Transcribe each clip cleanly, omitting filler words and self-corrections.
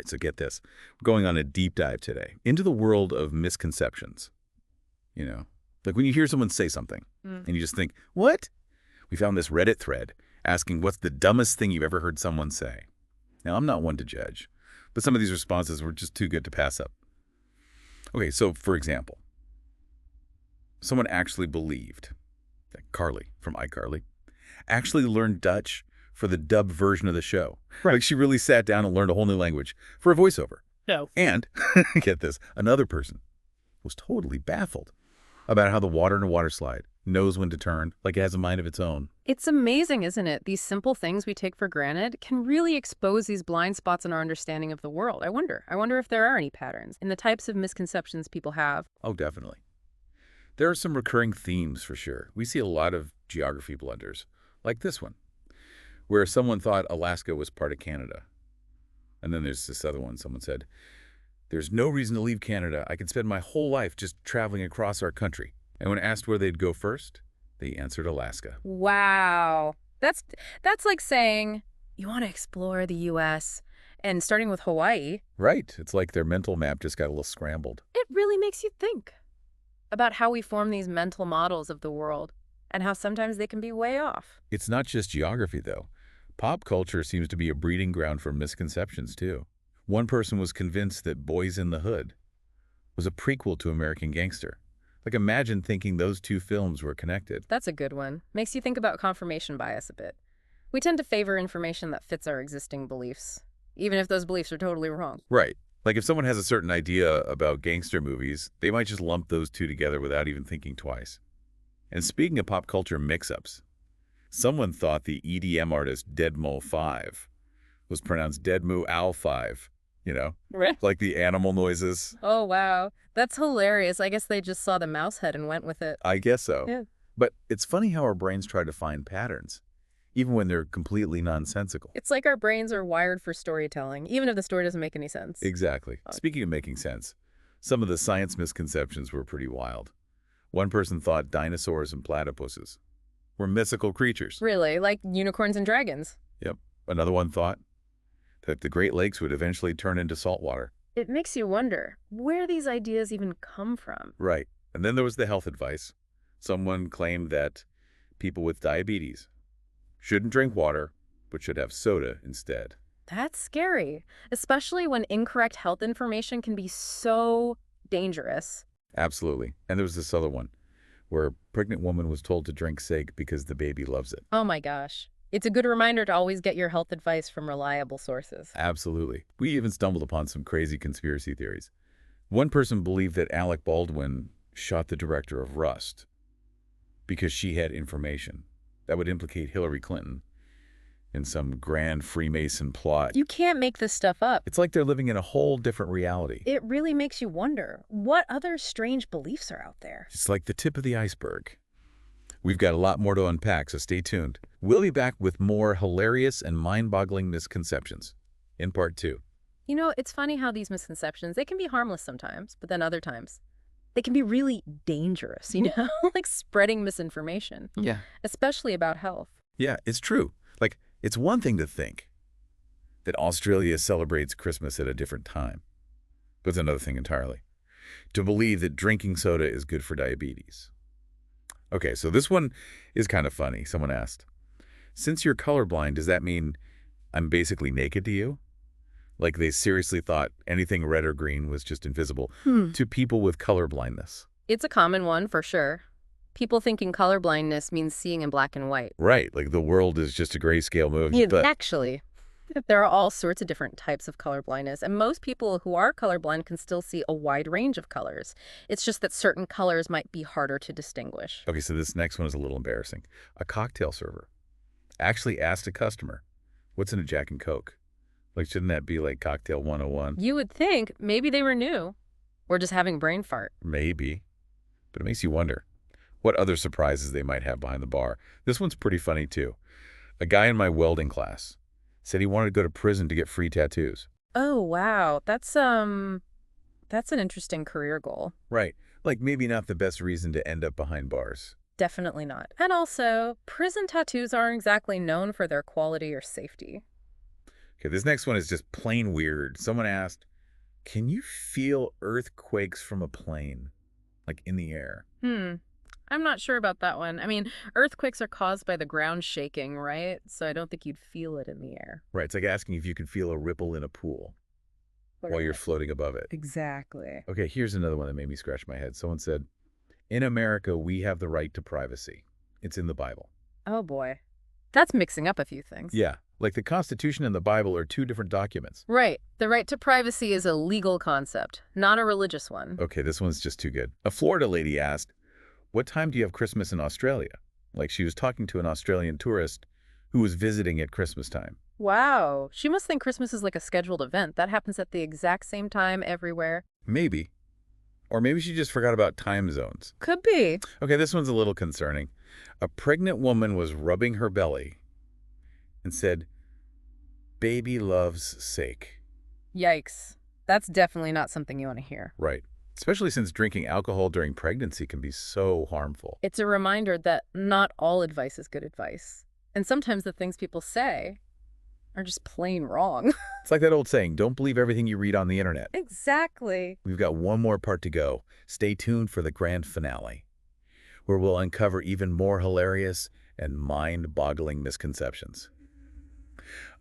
so get this. We're going on a deep dive today into the world of misconceptions. You know, like when you hear someone say something and you just think, what? We found this Reddit thread asking what's the dumbest thing you've ever heard someone say. Now, I'm not one to judge, but some of these responses were just too good to pass up. Okay, so for example, someone actually believed that Carly from iCarly actually learned Dutch for the dubbed version of the show. Right. Like she really sat down and learned a whole new language for a voiceover. No. And, get this, another person was totally baffled about how the water in a water slide knows when to turn, like it has a mind of its own. It's amazing, isn't it? These simple things we take for granted can really expose these blind spots in our understanding of the world. I wonder if there are any patterns in the types of misconceptions people have. Oh, definitely. There are some recurring themes for sure. We see a lot of geography blunders, like this one, where someone thought Alaska was part of Canada. And then there's this other one. Someone said, there's no reason to leave Canada. I could spend my whole life just traveling across our country. And when asked where they'd go first, they answered Alaska. Wow. That's like saying you want to explore the U.S. and starting with Hawaii. Right. It's like their mental map just got a little scrambled. It really makes you think about how we form these mental models of the world and how sometimes they can be way off. It's not just geography, though. Pop culture seems to be a breeding ground for misconceptions, too. One person was convinced that Boys in the Hood was a prequel to American Gangster. Like, imagine thinking those two films were connected. That's a good one. Makes you think about confirmation bias a bit. We tend to favor information that fits our existing beliefs, even if those beliefs are totally wrong. Right. Like, if someone has a certain idea about gangster movies, they might just lump those two together without even thinking twice. And speaking of pop culture mix-ups, someone thought the EDM artist Deadmo5 was pronounced Deadmoo Owl 5, you know? Right. Like the animal noises. Oh, wow. That's hilarious. I guess they just saw the mouse head and went with it. I guess so. Yeah. But it's funny how our brains try to find patterns, even when they're completely nonsensical. It's like our brains are wired for storytelling, even if the story doesn't make any sense. Exactly. Speaking of making sense, some of the science misconceptions were pretty wild. One person thought dinosaurs and platypuses were mythical creatures. Really? Like unicorns and dragons? Yep. Another one thought that the Great Lakes would eventually turn into salt water. It makes you wonder where these ideas even come from. Right. And then there was the health advice. Someone claimed that people with diabetes shouldn't drink water, but should have soda instead. That's scary, especially when incorrect health information can be so dangerous. Absolutely. And there was this other one where a pregnant woman was told to drink sake because the baby loves it. Oh my gosh. It's a good reminder to always get your health advice from reliable sources. Absolutely. We even stumbled upon some crazy conspiracy theories. One person believed that Alec Baldwin shot the director of Rust because she had information that would implicate Hillary Clinton in some grand Freemason plot. You can't make this stuff up. It's like they're living in a whole different reality. It really makes you wonder what other strange beliefs are out there. It's like the tip of the iceberg. We've got a lot more to unpack, so stay tuned. We'll be back with more hilarious and mind-boggling misconceptions in part 2. You know, it's funny how these misconceptions, they can be harmless sometimes, but then other times they can be really dangerous, you know, like spreading misinformation. Yeah. Especially about health. Yeah, it's true. Like, it's one thing to think that Australia celebrates Christmas at a different time, but it's another thing entirely to believe that drinking soda is good for diabetes. Okay, so this one is kind of funny. Someone asked, since you're colorblind, does that mean I'm basically naked to you? Like they seriously thought anything red or green was just invisible to people with color blindness. It's a common one for sure. People thinking colorblindness means seeing in black and white. Right, like the world is just a grayscale movie. Yeah, but actually, there are all sorts of different types of colorblindness, and most people who are colorblind can still see a wide range of colors. It's just that certain colors might be harder to distinguish. Okay, so this next one is a little embarrassing. A cocktail server actually asked a customer, what's in a Jack and Coke? Like, shouldn't that be like Cocktail 101? You would think maybe they were new or just having brain fart. Maybe. But it makes you wonder what other surprises they might have behind the bar. This one's pretty funny, too. A guy in my welding class said he wanted to go to prison to get free tattoos. Oh, wow. That's an interesting career goal. Right. Like, maybe not the best reason to end up behind bars. Definitely not. And also, prison tattoos aren't exactly known for their quality or safety. Okay, this next one is just plain weird. Someone asked, can you feel earthquakes from a plane? Like in the air? I'm not sure about that one. I mean, earthquakes are caused by the ground shaking, right? So I don't think you'd feel it in the air. Right, it's like asking if you can feel a ripple in a pool while you're floating above it. Exactly. Okay, here's another one that made me scratch my head. Someone said, in America, we have the right to privacy. It's in the Bible. Oh boy. That's mixing up a few things. Yeah, like the Constitution and the Bible are two different documents. Right. The right to privacy is a legal concept, not a religious one. Okay, this one's just too good. A Florida lady asked, what time do you have Christmas in Australia? Like she was talking to an Australian tourist who was visiting at Christmas time. Wow. She must think Christmas is like a scheduled event. That happens at the exact same time everywhere. Maybe. Or maybe she just forgot about time zones. Could be. Okay, this one's a little concerning. A pregnant woman was rubbing her belly and said, baby love's sake. Yikes. That's definitely not something you want to hear. Right. Especially since drinking alcohol during pregnancy can be so harmful. It's a reminder that not all advice is good advice. And sometimes the things people say are just plain wrong. It's like that old saying, don't believe everything you read on the internet. Exactly. We've got one more part to go. Stay tuned for the grand finale, where we'll uncover even more hilarious and mind-boggling misconceptions.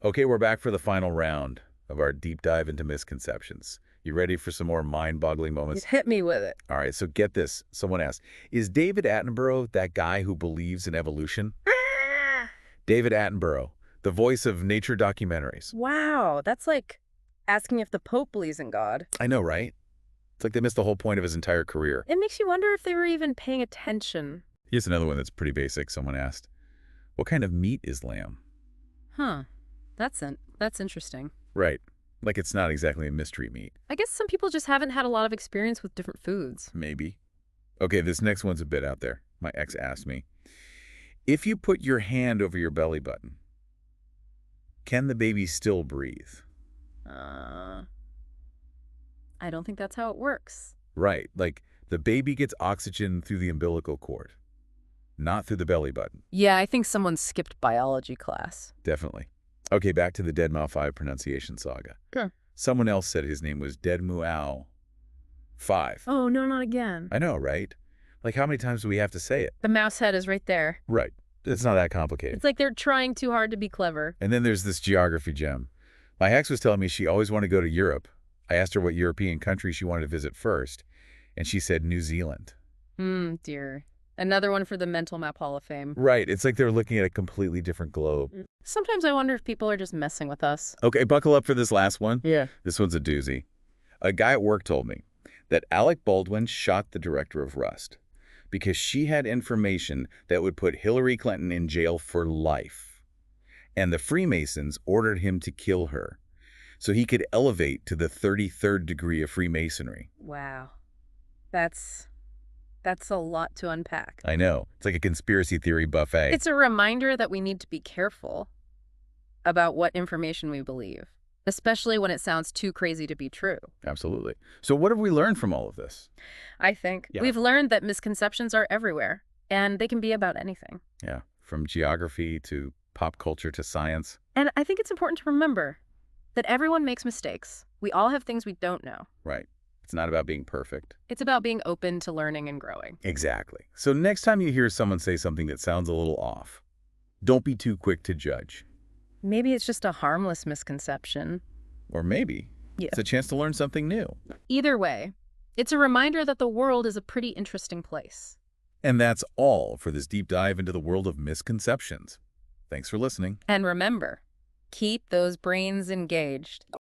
Okay, we're back for the final round of our deep dive into misconceptions. You ready for some more mind-boggling moments? Hit me with it. All right, so get this. Someone asked, is David Attenborough that guy who believes in evolution? David Attenborough, the voice of nature documentaries. Wow, that's like asking if the Pope believes in God. I know, right? It's like they missed the whole point of his entire career. It makes you wonder if they were even paying attention. Here's another one that's pretty basic. Someone asked, what kind of meat is lamb? Huh. That's interesting. Right. Like it's not exactly a mystery meat. I guess some people just haven't had a lot of experience with different foods. Maybe. Okay, this next one's a bit out there. My ex asked me, if you put your hand over your belly button, can the baby still breathe? I don't think that's how it works. Right. Like the baby gets oxygen through the umbilical cord, not through the belly button. Yeah, I think someone skipped biology class. Definitely. Okay, back to the Deadmau 5 pronunciation saga. Sure. Someone else said his name was Deadmau 5. Oh, no, not again. I know, right? Like, how many times do we have to say it? The mouse head is right there. Right. It's not that complicated. It's like they're trying too hard to be clever. And then there's this geography gem. My ex was telling me she always wanted to go to Europe. I asked her what European country she wanted to visit first, and she said New Zealand. Dear. Another one for the Mental Map Hall of Fame. Right. It's like they're looking at a completely different globe. Sometimes I wonder if people are just messing with us. Okay, buckle up for this last one. Yeah. This one's a doozy. A guy at work told me that Alec Baldwin shot the director of Rust because she had information that would put Hillary Clinton in jail for life. And the Freemasons ordered him to kill her so he could elevate to the 33rd degree of Freemasonry. Wow. That's a lot to unpack. I know. It's like a conspiracy theory buffet. It's a reminder that we need to be careful about what information we believe, especially when it sounds too crazy to be true. Absolutely. So what have we learned from all of this? I think we've learned that misconceptions are everywhere, and they can be about anything. Yeah, from geography to pop culture to science. And I think it's important to remember that everyone makes mistakes. We all have things we don't know. Right. It's not about being perfect. It's about being open to learning and growing. Exactly. So next time you hear someone say something that sounds a little off, don't be too quick to judge. Maybe it's just a harmless misconception. Or maybe it's a chance to learn something new. Either way, it's a reminder that the world is a pretty interesting place. And that's all for this deep dive into the world of misconceptions. Thanks for listening. And remember, keep those brains engaged.